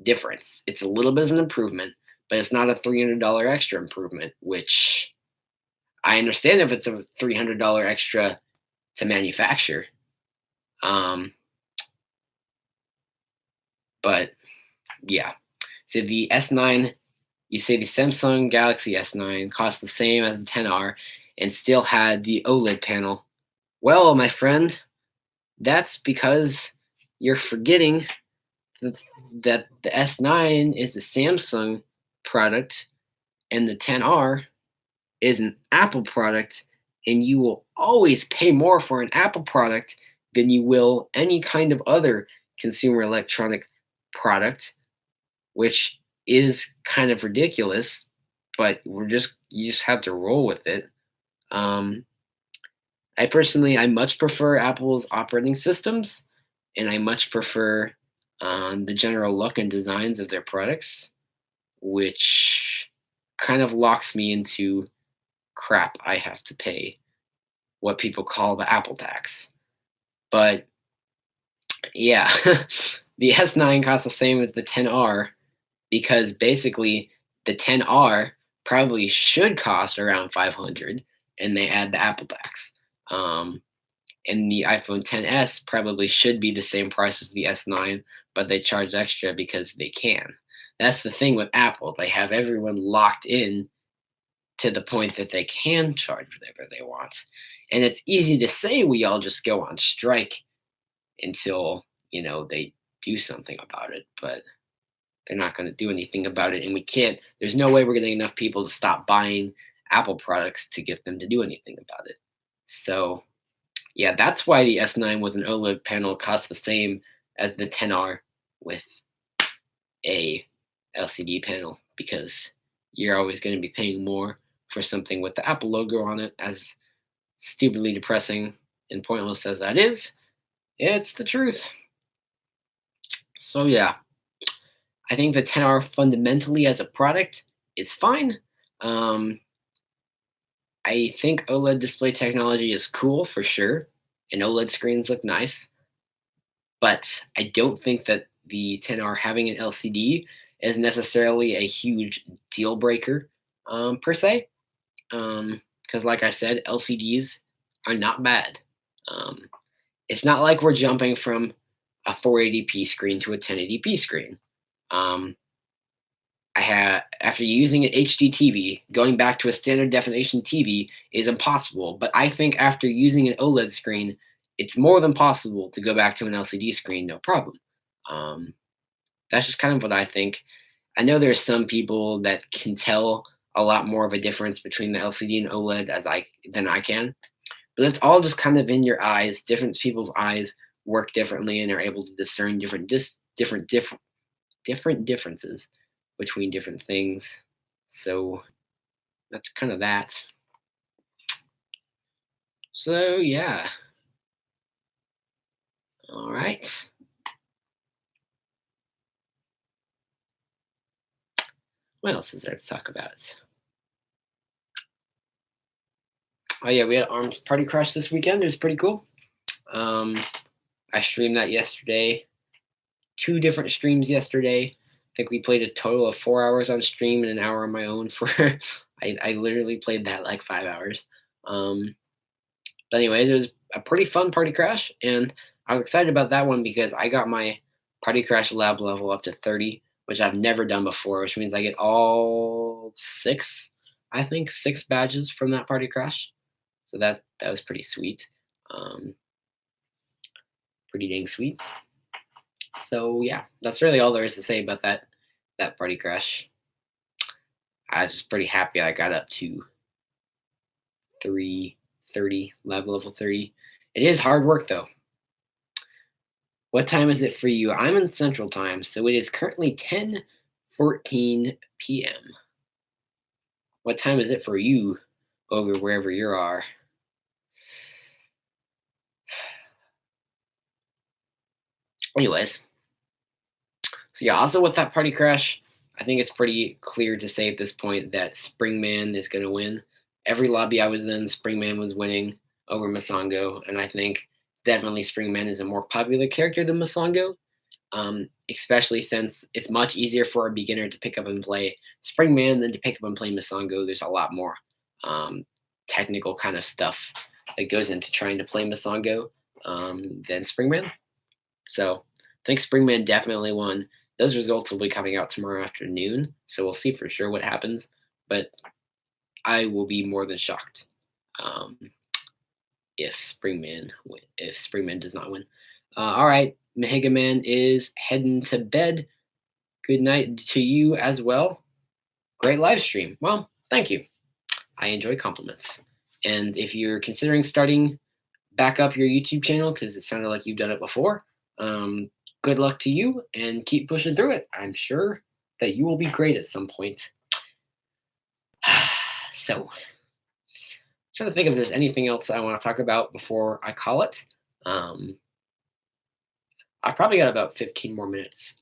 difference. It's a little bit of an improvement, but it's not a $300 extra improvement, which I understand if it's a $300 extra to manufacture. Um, but yeah. So the S9, you say the Samsung Galaxy S9 cost the same as the 10R and still had the OLED panel. Well, my friend, that's because you're forgetting th- that the S9 is a Samsung product and the 10R is an Apple product, and you will always pay more for an Apple product than you will any kind of other consumer electronic product, which is kind of ridiculous, but you just have to roll with it. Um, I much prefer Apple's operating systems, and I much prefer the general look and designs of their products, which kind of locks me into crap I have to pay, what people call the Apple tax. But yeah, the S9 costs the same as the 10R because basically the 10R probably should cost around 500 and they add the Apple tax. Um, and the iPhone 10s probably should be the same price as the S9, but they charge extra because they can. That's the thing with Apple. They have everyone locked in to the point that they can charge whatever they want. And it's easy to say we all just go on strike until, they do something about it, but they're not going to do anything about it. And there's no way we're going to get enough people to stop buying Apple products to get them to do anything about it. So, yeah, that's why the S9 with an OLED panel costs the same as the 10R with a LCD panel because you're always going to be paying more for something with the Apple logo on it. As stupidly depressing and pointless as that is, it's the truth. So yeah, I think the 10R fundamentally as a product is fine. Um, I think OLED display technology is cool for sure, and OLED screens look nice. But I don't think that the 10R having an LCD is necessarily a huge deal breaker per se. Because, like I said, LCDs are not bad. Um, it's not like we're jumping from a 480p screen to a 1080p screen. Um, after using an HD TV, going back to a standard definition TV is impossible. But I think after using an OLED screen, it's more than possible to go back to an LCD screen, no problem. Um, that's just kind of what I think. I know there's some people that can tell a lot more of a difference between the LCD and OLED than I can. But it's all just kind of in your eyes. Different people's eyes work differently and are able to discern different differences between different things. So that's kind of that. So yeah. All right. What else is there to talk about? Oh yeah, we had Arms Party Crush this weekend. It was pretty cool. Um, I streamed that yesterday. 2 different streams yesterday. I think we played a total of 4 hours on stream and an hour on my own for I literally played that like 5 hours. But anyways, it was a pretty fun party crash, and I was excited about that one because I got my party crash lab level up to 30, which I've never done before, which means I get all six badges from that party crash. So that was pretty sweet. Um, Pretty dang sweet. So yeah, that's really all there is to say about that party crash. I was just pretty happy I got up to 330, level 30. It is hard work though. What time is it for you? I'm in Central Time, so it is currently 10:14 p.m. What time is it for you over wherever you are? Anyways, so yeah, also with that party crash, I think it's pretty clear to say at this point that Springman is going to win. Every lobby I was in, Springman was winning over Masango, and I think definitely Springman is a more popular character than Masongo, especially since it's much easier for a beginner to pick up and play Springman than to pick up and play Masongo. There's a lot more um, technical kind of stuff that goes into trying to play Masongo than Springman. So I think Springman definitely won. Those results will be coming out tomorrow afternoon, so we'll see for sure what happens. But I will be more than shocked um, if Springman does not win. All right, Mega Man is heading to bed. Good night to you as well. Great live stream. Well, thank you. I enjoy compliments. And if you're considering starting back up your YouTube channel because it sounded like you've done it before, good luck to you and keep pushing through it. I'm sure that you will be great at some point. So, trying to think if there's anything else I want to talk about before I call it. Um, I probably got about 15 more minutes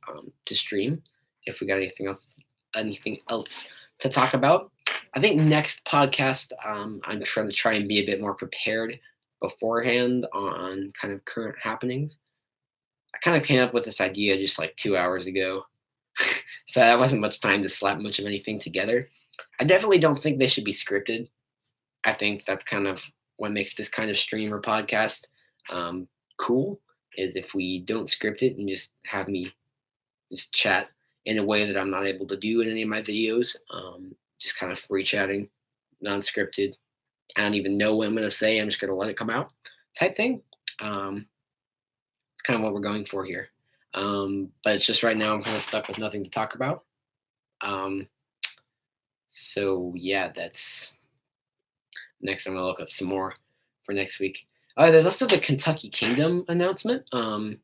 to stream. If we got anything else to talk about, I think next podcast I'm trying to try and be a bit more prepared beforehand on kind of current happenings. I kind of came up with this idea just like 2 hours ago, so that wasn't much time to slap much of anything together. I definitely don't think they should be scripted. I think that's kind of what makes this kind of stream or podcast cool is if we don't script it and just have me just chat in a way that I'm not able to do in any of my videos. Just kind of free chatting, non-scripted. I don't even know what I'm going to say. I'm just going to let it come out type thing. It's kind of what we're going for here. But it's just right now I'm kind of stuck with nothing to talk about. So yeah, that's next. I'm going to look up some more for next week. There's also the Kentucky Kingdom announcement. I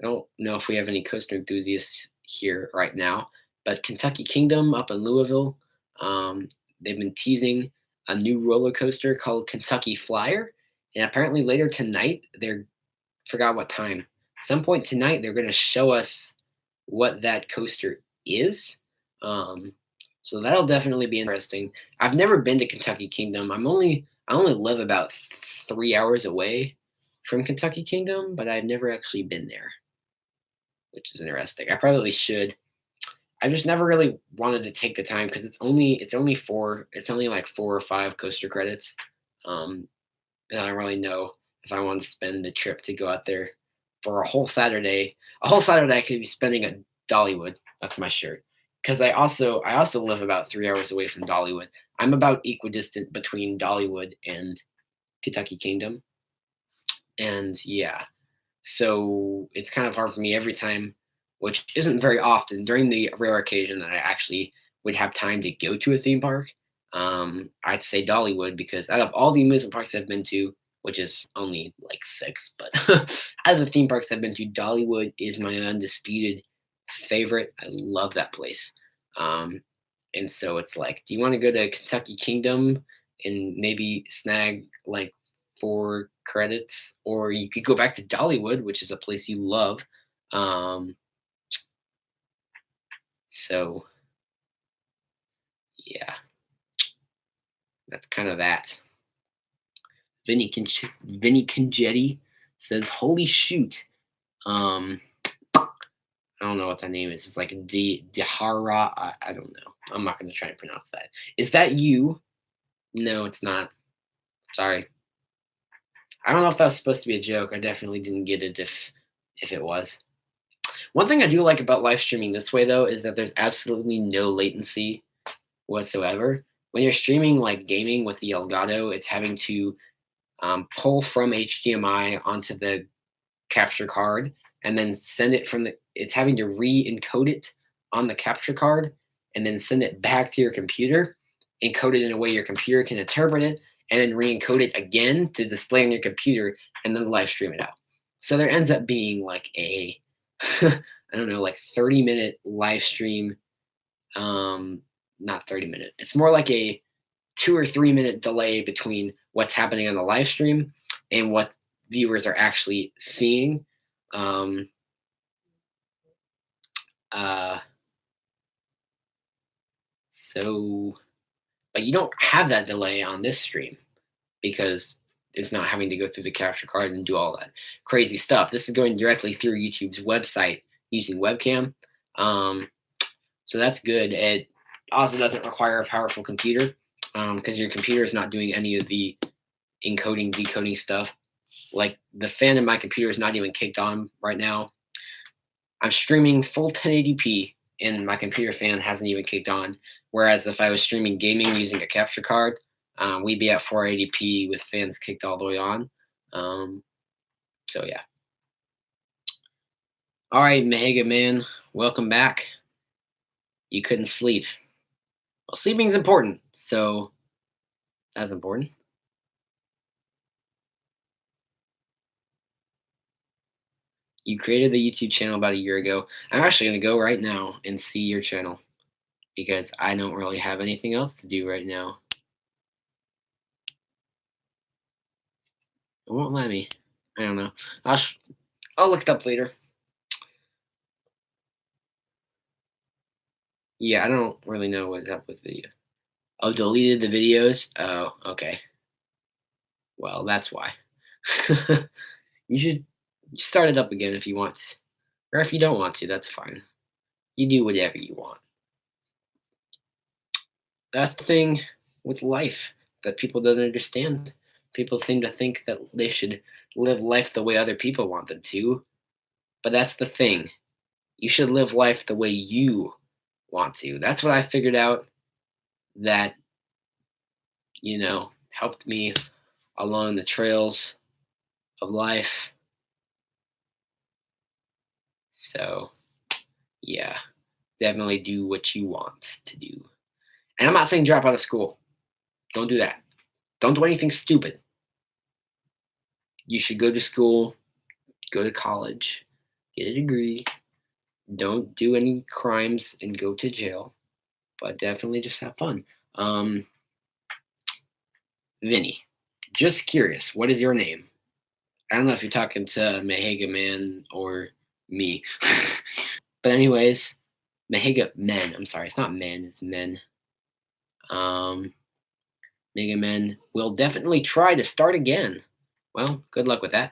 don't know if we have any coaster enthusiasts here right now, but Kentucky Kingdom up in Louisville, they've been teasing a new roller coaster called Kentucky Flyer, and apparently later tonight, forgot what time, some point tonight, they're going to show us what that coaster is. So that'll definitely be interesting. I've never been to Kentucky Kingdom. I only live about 3 hours away from Kentucky Kingdom, but I've never actually been there, which is interesting. I probably should. I just never really wanted to take the time because it's only like 4 or 5 coaster credits. And I don't really know if I want to spend the trip to go out there for a whole Saturday. A whole Saturday I could be spending at Dollywood. That's my shirt. Because I also live about 3 hours away from Dollywood. I'm about equidistant between Dollywood and Kentucky Kingdom. And yeah. So it's kind of hard for me every time, which isn't very often, during the rare occasion that I actually would have time to go to a theme park. I'd say Dollywood because out of all the amusement parks I've been to, which is only like 6, but out of the theme parks I've been to, Dollywood is my undisputed favorite. I love that place. And so it's like, do you want to go to Kentucky Kingdom and maybe snag like 4 credits, or you could go back to Dollywood, which is a place you love. So yeah, that's kind of that. Vinny Congetti says, "Holy shoot!" Um, I don't know what that name is. It's like Dihara. I don't know. I'm not going to try and pronounce that. Is that you? No, it's not. Sorry. I don't know if that was supposed to be a joke. I definitely didn't get it if it was. One thing I do like about live streaming this way though is that there's absolutely no latency whatsoever. When you're streaming like gaming with the Elgato, it's having to pull from HDMI onto the capture card and then send it it's having to re-encode it on the capture card and then send it back to your computer, encode it in a way your computer can interpret it, and then re-encode it again to display on your computer and then live stream it out. So there ends up being like a I don't know, like 30-minute live stream. Not 30-minute. It's more like a 2 or 3 minute delay between what's happening on the live stream and what viewers are actually seeing. Um, so, but you don't have that delay on this stream because it's not having to go through the capture card and do all that crazy stuff. This is going directly through YouTube's website using webcam. Um, so that's good. It also doesn't require a powerful computer because your computer is not doing any of the encoding, decoding stuff. Like the fan in my computer is not even kicked on right now. I'm streaming full 1080p and my computer fan hasn't even kicked on. Whereas if I was streaming gaming using a capture card, we'd be at 480p with fans kicked all the way on. Um, so yeah. All right, Mega Man, welcome back. You couldn't sleep. Well, sleeping's important, so that's important. You created the YouTube channel about a year ago. I'm actually gonna go right now and see your channel because I don't really have anything else to do right now. It won't let me. I don't know. I'll look it up later. Yeah, I don't really know what's up with video. Oh, deleted the videos? Oh, okay. Well, that's why. You should start it up again if you want. Or if you don't want to, that's fine. You do whatever you want. That's the thing with life that people don't understand. People seem to think that they should live life the way other people want them to. But that's the thing. You should live life the way you want to. That's what I figured out that, helped me along the trails of life. So, yeah, definitely do what you want to do. And I'm not saying drop out of school. Don't do that. Don't do anything stupid. You should go to school, go to college, get a degree. Don't do any crimes and go to jail, but definitely just have fun. Vinny, just curious, what is your name? I don't know if you're talking to Mahega Man or me. But anyways, Mahega Men. I'm sorry, it's not men, it's men. Um, Mega Men will definitely try to start again. Well, good luck with that.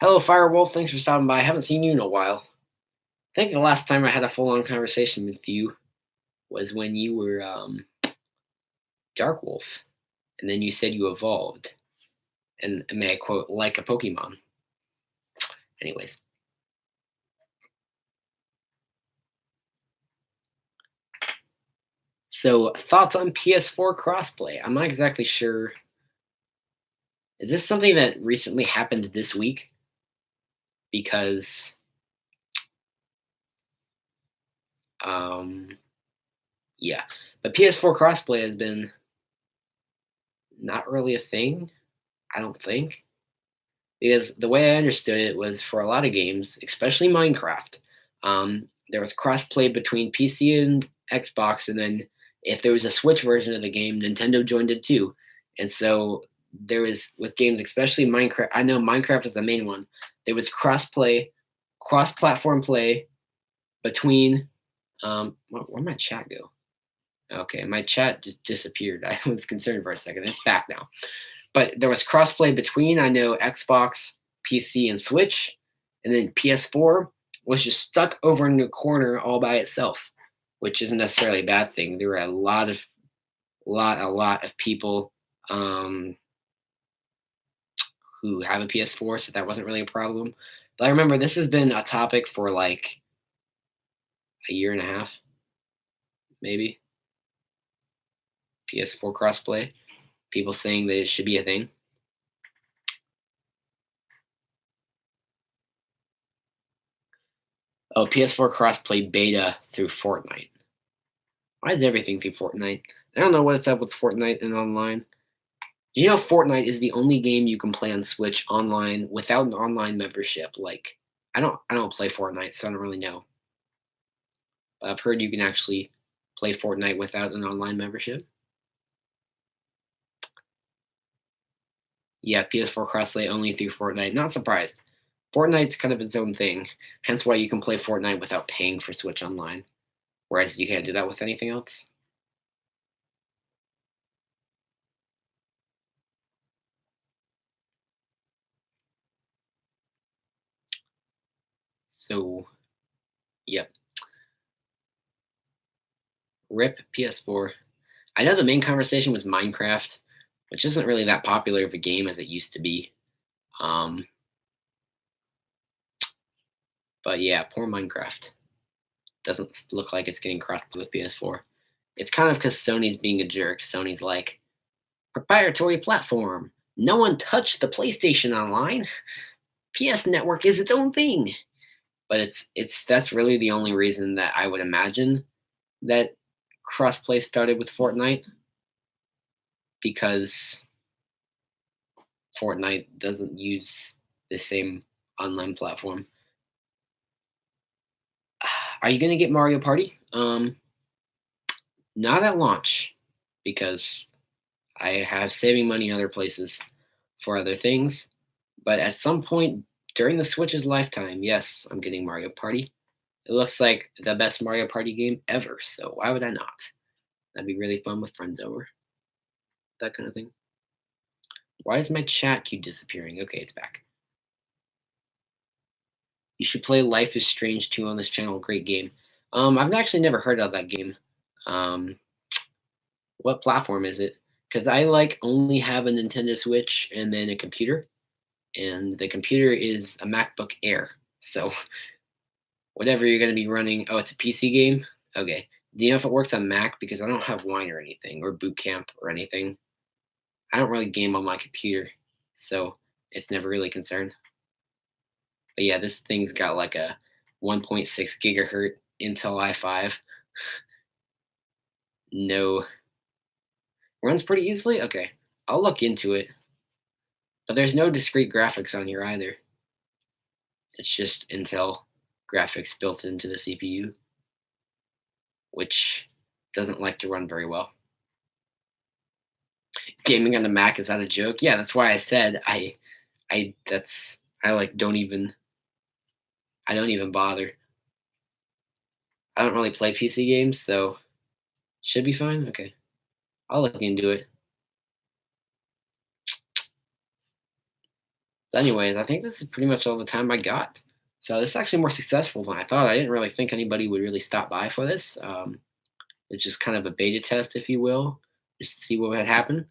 Hello, Firewolf. Thanks for stopping by. I haven't seen you in a while. I think the last time I had a full-on conversation with you was when you were Dark Wolf, and then you said you evolved, and may I quote, like a Pokemon. Anyways. So, thoughts on PS4 crossplay? I'm not exactly sure. Is this something that recently happened this week? Because, yeah. But PS4 crossplay has been not really a thing, I don't think. Because the way I understood it was for a lot of games, especially Minecraft, there was crossplay between PC and Xbox, and then if there was a Switch version of the game, Nintendo joined it too. And so there was with games, especially Minecraft. I know Minecraft is the main one. There was crossplay, cross-platform play between. Where'd my chat go? Okay, my chat just disappeared. I was concerned for a second. It's back now. But there was crossplay between, I know, Xbox, PC, and Switch, and then PS4 was just stuck over in the corner all by itself, which isn't necessarily a bad thing. There were a lot of people who have a PS4, so that wasn't really a problem. But I remember this has been a topic for like a year and a half, maybe. PS4 crossplay, people saying that it should be a thing. Oh, PS4 crossplay beta through Fortnite. Why is everything through Fortnite? I don't know what's up with Fortnite and online. You know, Fortnite is the only game you can play on Switch online without an online membership. Like, I don't play Fortnite, so I don't really know. But I've heard you can actually play Fortnite without an online membership. Yeah, PS4 crossplay only through Fortnite. Not surprised. Fortnite's kind of its own thing, hence why you can play Fortnite without paying for Switch Online, whereas you can't do that with anything else. So, yep. Rip PS4. I know the main conversation was Minecraft, which isn't really that popular of a game as it used to be. Um, but yeah, poor Minecraft. Doesn't look like it's getting crossed with PS4. It's kind of because Sony's being a jerk. Sony's like, proprietary platform. No one touched the PlayStation Online. PS Network is its own thing. But it's that's really the only reason that I would imagine that crossplay started with Fortnite, because Fortnite doesn't use the same online platform. Are you gonna get Mario Party? Not at launch, because I have saving money in other places for other things. But at some point during the Switch's lifetime, yes, I'm getting Mario Party. It looks like the best Mario Party game ever, so why would I not? That'd be really fun with friends over, that kind of thing. Why does my chat keep disappearing? Okay, it's back. You should play Life is Strange 2 on this channel. Great game. I've actually never heard of that game. Um, what platform is it? Because I like only have a Nintendo Switch and then a computer, and the computer is a MacBook Air. So whatever you're going to be running, oh, it's a PC game. Okay. Do you know if it works on Mac? Because I don't have Wine or anything, or Boot Camp or anything. I don't really game on my computer, so it's never really a concern. But yeah, this thing's got like a 1.6 gigahertz Intel i5. No, runs pretty easily. Okay, I'll look into it. But there's no discrete graphics on here either. It's just Intel graphics built into the CPU, which doesn't like to run very well. Gaming on the Mac, is that a joke? Yeah, that's why I said I that's I like don't even bother. I don't really play PC games, so should be fine. Okay, I'll look into it. But anyways, I think this is pretty much all the time I got. So this is actually more successful than I thought. I didn't really think anybody would really stop by for this. It's just kind of a beta test, if you will, just to see what would happen.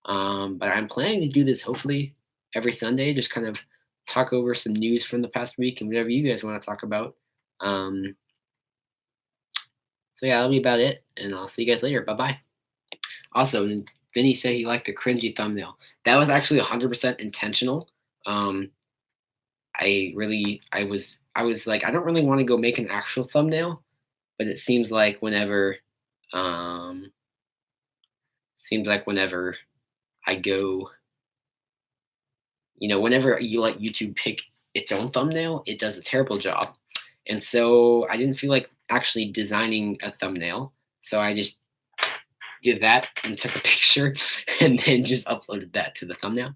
But I'm planning to do this hopefully every Sunday, just kind of talk over some news from the past week and whatever you guys want to talk about. Um, so yeah, that'll be about it, and I'll see you guys later. Bye bye. Also, Vinny said he liked the cringy thumbnail. That was actually 100% intentional. Um, I was like, I don't really want to go make an actual thumbnail, but it um, seems like whenever I go, whenever you let YouTube pick its own thumbnail, it does a terrible job. And so I didn't feel like actually designing a thumbnail. So I just did that and took a picture and then just uploaded that to the thumbnail.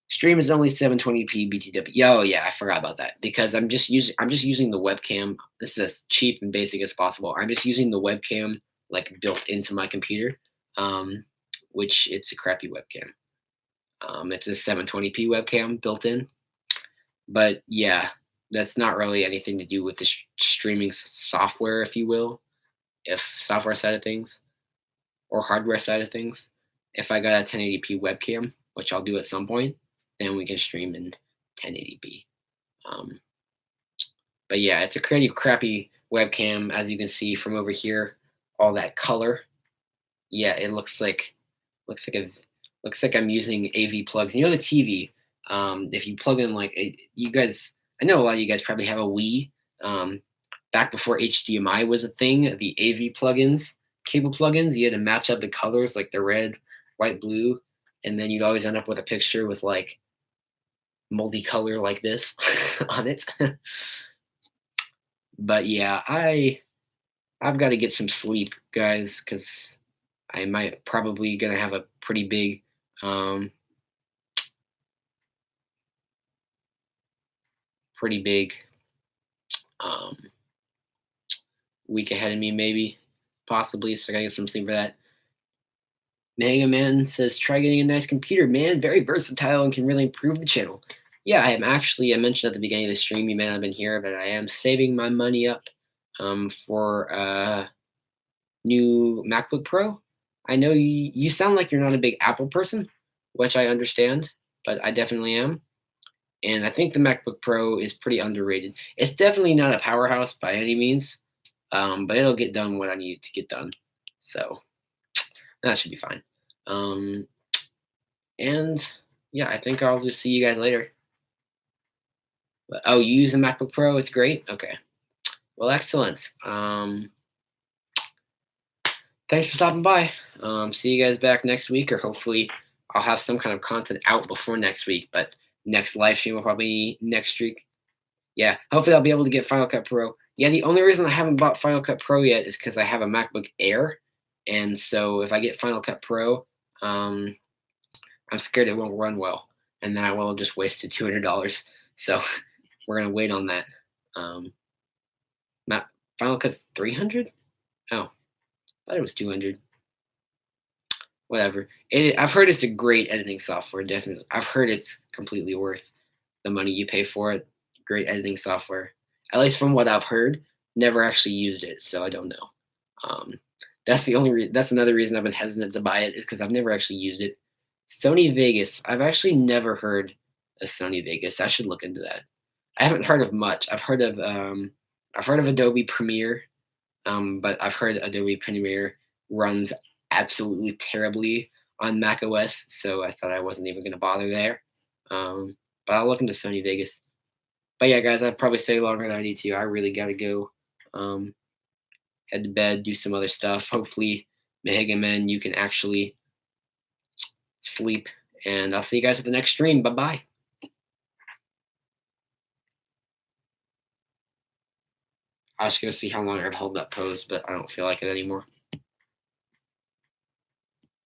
Stream is only 720p BTW. Oh yeah, I forgot about that, because I'm just using the webcam. This is as cheap and basic as possible. I'm just using the webcam like built into my computer, which it's a crappy webcam. It's a 720p webcam built in, but yeah, that's not really anything to do with the streaming software, if you will, if software side of things or hardware side of things. If I got a 1080p webcam, which I'll do at some point, then we can stream in 1080p. Um, but yeah, it's a pretty crappy webcam, as you can see from over here. All that color, yeah, it looks like a looks like I'm using AV plugs. You know the TV. If you plug in you guys, I know a lot of you guys probably have a Wii. Back before HDMI was a thing, the AV plugins, cable plugins, you had to match up the colors, like the red, white, blue, and then you'd always end up with a picture with like multicolor like this on it. But yeah, I've got to get some sleep, guys, because I might probably gonna have a um, pretty big um, week ahead of me, maybe, possibly. So I gotta get some sleep for that. Mega Man says, try getting a nice computer, man. Very versatile and can really improve the channel. Yeah, I am actually. I mentioned at the beginning of the stream. You may not have been here, but I am saving my money up for a new MacBook Pro. I know you sound like you're not a big Apple person, which I understand, but I definitely am. And I think the MacBook Pro is pretty underrated. It's definitely not a powerhouse by any means, but it'll get done what I need it to get done. So that should be fine. Um, and yeah, I think I'll just see you guys later. But, oh, you use a MacBook Pro? It's great. Okay. Well, excellent. Thanks for stopping by. See you guys back next week, or hopefully I'll have some kind of content out before next week. But next live stream will probably next week. Yeah, hopefully I'll be able to get Final Cut Pro. Yeah, the only reason I haven't bought Final Cut Pro yet is because I have a MacBook Air, and so if I get Final Cut Pro, um, I'm scared it won't run well, and then I will have just wasted $200. So we're gonna wait on that. Um, Final Cut's 300. Oh, I thought it was 200. Whatever. I've heard it's a great editing software. Definitely, I've heard it's completely worth the money you pay for it. Great editing software, at least from what I've heard. Never actually used it, so I don't know. Um, that's the only. That's another reason I've been hesitant to buy it, is because I've never actually used it. Sony Vegas. I've actually never heard of Sony Vegas. I should look into that. I haven't heard of much. I've heard of Adobe Premiere, but I've heard Adobe Premiere runs absolutely terribly on macOS, so I thought I wasn't even going to bother there. But I'll look into Sony Vegas. But yeah, guys, I'd probably stay longer than I need to. I really got to go um, head to bed, do some other stuff. Hopefully, Mega Men, you can actually sleep. And I'll see you guys at the next stream. Bye bye. I was going to see how long I'd hold that pose, but I don't feel like it anymore.